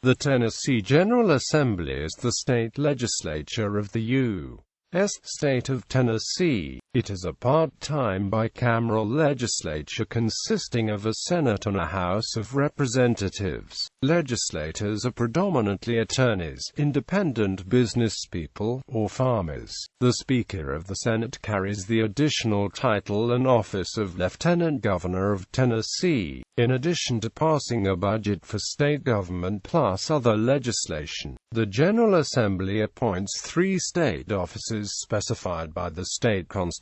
The Tennessee General Assembly is the state legislature of the U.S. state of Tennessee. It is a part-time bicameral legislature consisting of a Senate and a House of Representatives. Legislators are predominantly attorneys, independent businesspeople, or farmers. The Speaker of the Senate carries the additional title and office of Lieutenant Governor of Tennessee, in addition to passing a budget for state government plus other legislation. The General Assembly appoints 3 state officers specified by the state constitution.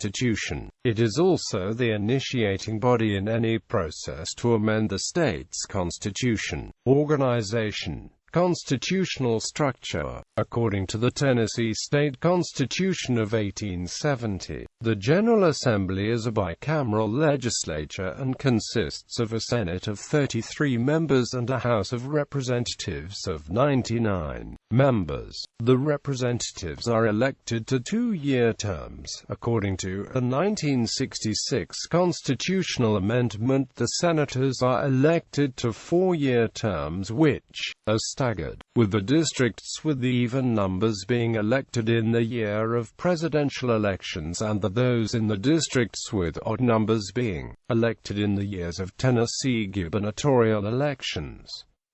It is also the initiating body in any process to amend the state's constitution. Organization. Constitutional structure. According to the Tennessee State Constitution of 1870, the General Assembly is a bicameral legislature and consists of a Senate of 33 members and a House of Representatives of 99 members. The representatives are elected to 2-year terms. According to a 1966 constitutional amendment, the senators are elected to 4-year terms which are staggered, with the districts with the even numbers being elected in the year of presidential elections and those in the districts with odd numbers being elected in the years of Tennessee gubernatorial elections.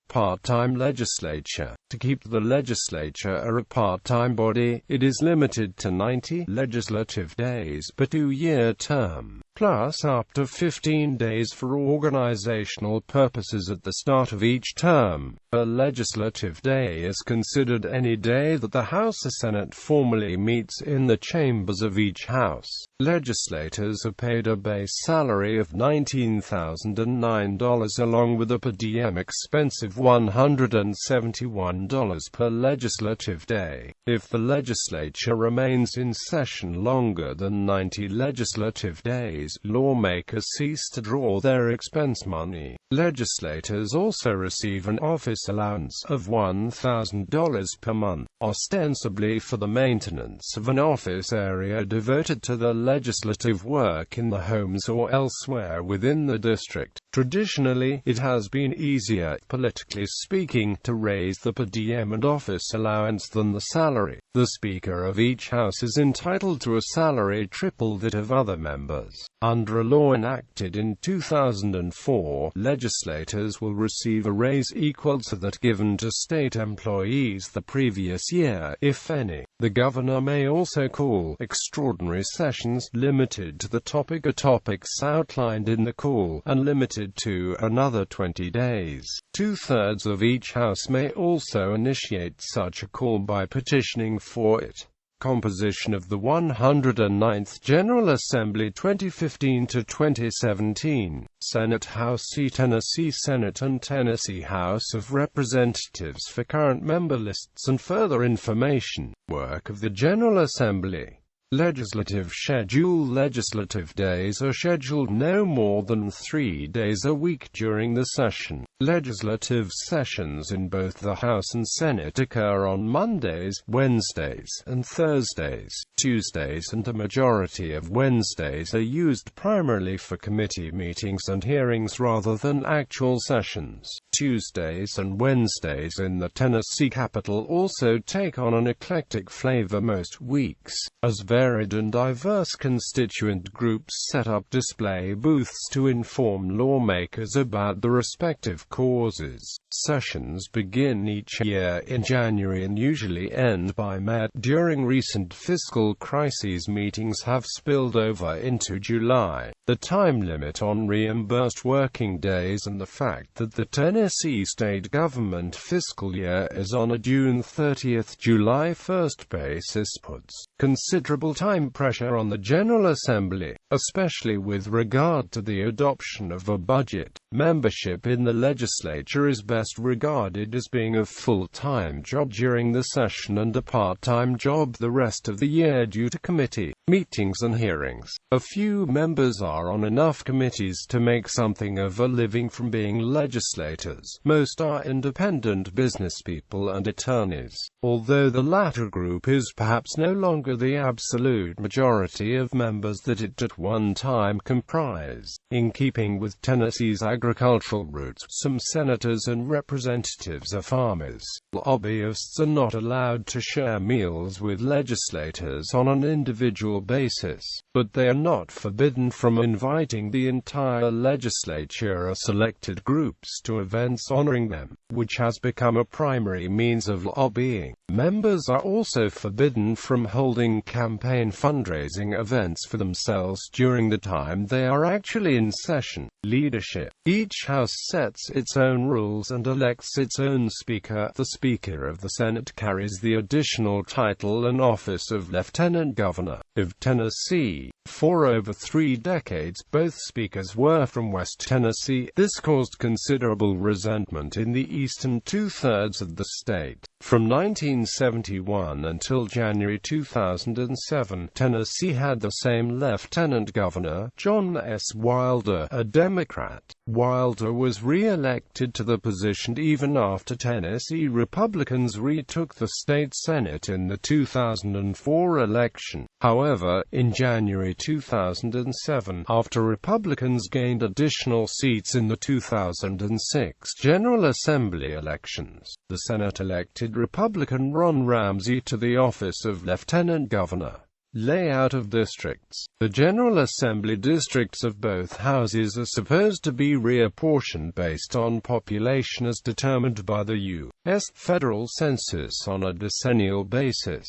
Part-time legislature. To keep the legislature a part-time body, it is limited to 90 legislative days per 2-year term, plus up to 15 days for organizational purposes at the start of each term. A legislative day is considered any day that the House or Senate formally meets in the chambers of each house. Legislators are paid a base salary of $19,009 along with a per diem expense of $171 per legislative day. If the legislature remains in session longer than 90 legislative days, lawmakers cease to draw their expense money. Legislators also receive an office allowance of $1,000 per month, ostensibly for the maintenance of an office area devoted to the legislative work in the homes or elsewhere within the district. Traditionally, it has been easier, politically speaking, to raise the per diem and office allowance than the salary. The Speaker of each House is entitled to a salary triple that of other members. Under a law enacted in 2004, legislators will receive a raise equal to that given to state employees the previous year, if any. The governor may also call extraordinary sessions, limited to the topic or topics outlined in the call, and limited to another 20 days. 2/3 of each House may also initiate such a call by petitioning for it. Composition of the 109th General Assembly 2015 to 2017. Senate House C. Tennessee Senate and Tennessee House of Representatives for current member lists and further information. Work of the General Assembly. Legislative schedule. Legislative days are scheduled no more than 3 days a week during the session. Legislative sessions in both the House and Senate occur on Mondays, Wednesdays, and Thursdays. Tuesdays and a majority of Wednesdays are used primarily for committee meetings and hearings rather than actual sessions. Tuesdays and Wednesdays in the Tennessee Capitol also take on an eclectic flavor most weeks, as varied and diverse constituent groups set up display booths to inform lawmakers about the respective causes. Sessions begin each year in January and usually end by May. During recent fiscal crises, meetings have spilled over into July. The time limit on reimbursed working days and the fact that the Tennessee state government fiscal year is on a June 30, July 1st basis puts considerable time pressure on the General Assembly, especially with regard to the adoption of a budget. Membership in the legislature is best regarded as being a full-time job during the session and a part-time job the rest of the year due to committee meetings and hearings. A few members are on enough committees to make something of a living from being legislators. Most are independent businesspeople and attorneys, although the latter group is perhaps no longer the absolute majority of members that it at one time comprised. In keeping with Tennessee's agricultural roots, some senators and representatives are farmers. Lobbyists are not allowed to share meals with legislators on an individual basis, but they are not forbidden from inviting the entire legislature or selected groups to events honoring them, which has become a primary means of lobbying. Members are also forbidden from holding campaign fundraising events for themselves during the time they are actually in session. Leadership. Each house sets its own rules and elects its own speaker. The Speaker of the Senate carries the additional title and office of Lieutenant Governor of Tennessee. For over 3 decades, both speakers were from West Tennessee. This caused considerable resentment in the eastern two-thirds of the state. From 1971 until January 2007, Tennessee had the same lieutenant governor, John S. Wilder, a Democrat. Wilder was re-elected to the position even after Tennessee Republicans retook the state Senate in the 2004 election. However, in January 2007, after Republicans gained additional seats in the 2006 General Assembly elections, the Senate elected Republican Ron Ramsey to the office of Lieutenant Governor. Layout of districts. The General Assembly districts of both houses are supposed to be reapportioned based on population as determined by the U.S. federal census on a decennial basis.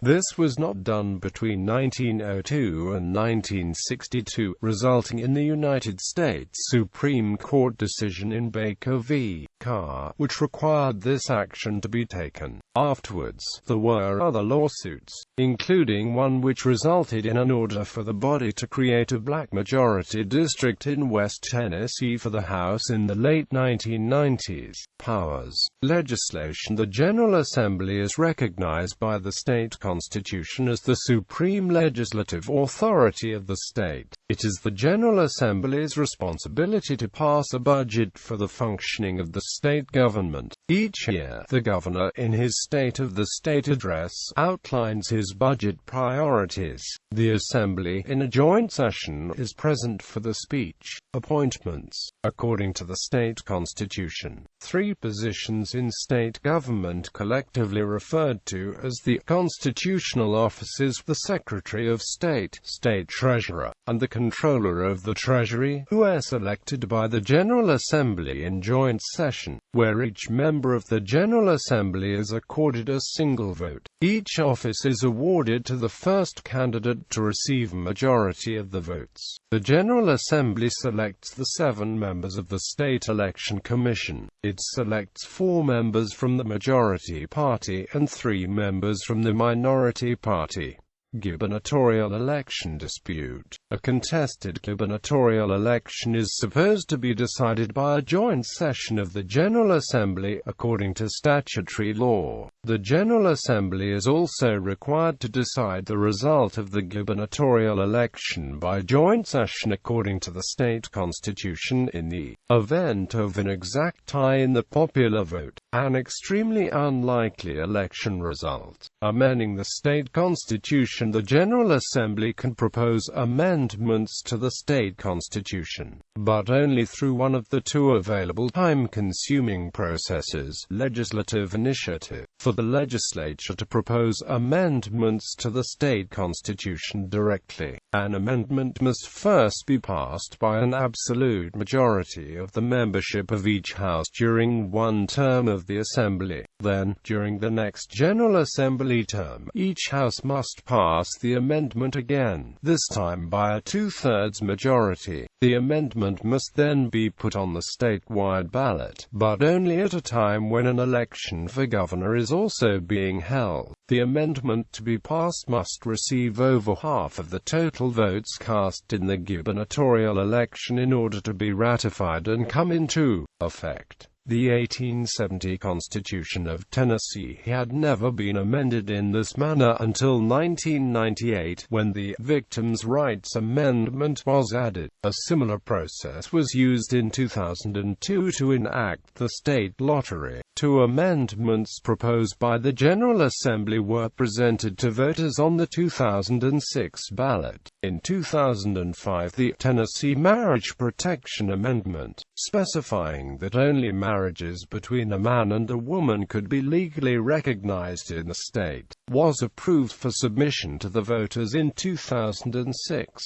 This was not done between 1902 and 1962, resulting in the United States Supreme Court decision in Baker v. Carr, which required this action to be taken. Afterwards, there were other lawsuits, including one which resulted in an order for the body to create a black majority district in West Tennessee for the House in the late 1990s. Powers. Legislation. The General Assembly is recognized by the state Constitution as the supreme legislative authority of the state. It is the General Assembly's responsibility to pass a budget for the functioning of the state government. Each year, the governor, in his State of the State address, outlines his budget priorities. The Assembly, in a joint session, is present for the speech. Appointments. According to the state constitution, 3 positions in state government, collectively referred to as the constitutional offices: the Secretary of State, State Treasurer, and the Controller of the Treasury, U.S. elected by the General Assembly in joint session, where each member of the General Assembly is accorded a single vote. Each office is awarded to the first candidate to receive a majority of the votes. The General Assembly selects the 7 members of the State Election Commission. It selects 4 members from the majority party and 3 members from the minority party. Gubernatorial election dispute. A contested gubernatorial election is supposed to be decided by a joint session of the General Assembly, according to statutory law. The General Assembly is also required to decide the result of the gubernatorial election by joint session according to the state constitution in the event of an exact tie in the popular vote, an extremely unlikely election result. Amending the state constitution. The General Assembly can propose amendments to the state constitution, but only through one of the 2 available time-consuming processes: legislative initiative. For the legislature to propose amendments to the state constitution directly, an amendment must first be passed by an absolute majority of the membership of each house during one term of the Assembly. Then, during the next General Assembly term, each house must pass the amendment again, this time by a 2/3 majority. The amendment must then be put on the statewide ballot, but only at a time when an election for governor is also being held. The amendment to be passed must receive over half of the total votes cast in the gubernatorial election in order to be ratified and come into effect. The 1870 Constitution of Tennessee had never been amended in this manner until 1998, when the Victims' Rights Amendment was added. A similar process was used in 2002 to enact the state lottery. 2 amendments proposed by the General Assembly were presented to voters on the 2006 ballot. In 2005, the Tennessee Marriage Protection Amendment, specifying that only marriages between a man and a woman could be legally recognized in the state, was approved for submission to the voters in 2006.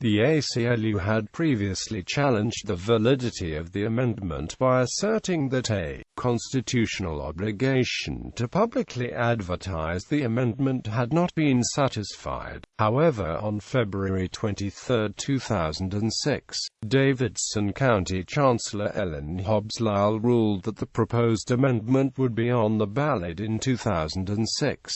The ACLU had previously challenged the validity of the amendment by asserting that a constitutional obligation to publicly advertise the amendment had not been satisfied. However, on February 23, 2006, Davidson County Chancellor Ellen Hobbs Lyle ruled that the proposed amendment would be on the ballot in 2006.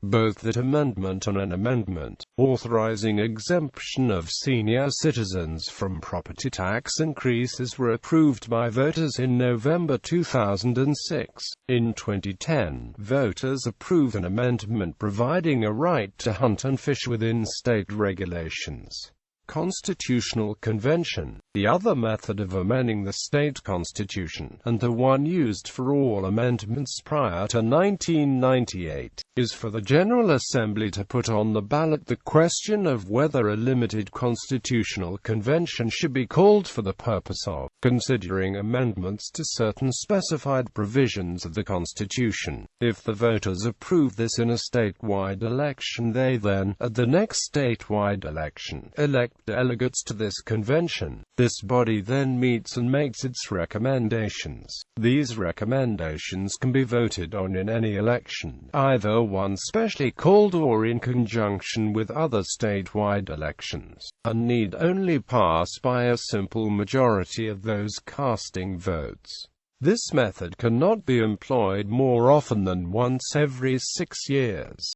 Both that amendment and an amendment authorizing exemption of senior citizens from property tax increases were approved by voters in November 2006. In 2010, voters approved an amendment providing a right to hunt and fish within state regulations. Constitutional Convention, the other method of amending the state constitution, and the one used for all amendments prior to 1998, is for the General Assembly to put on the ballot the question of whether a limited constitutional convention should be called for the purpose of considering amendments to certain specified provisions of the Constitution. If the voters approve this in a statewide election, they then, at the next statewide election, elect delegates to this convention. This body then meets and makes its recommendations. These recommendations can be voted on in any election, either one specially called or in conjunction with other statewide elections, and need only pass by a simple majority of those casting votes. This method cannot be employed more often than once every 6 years.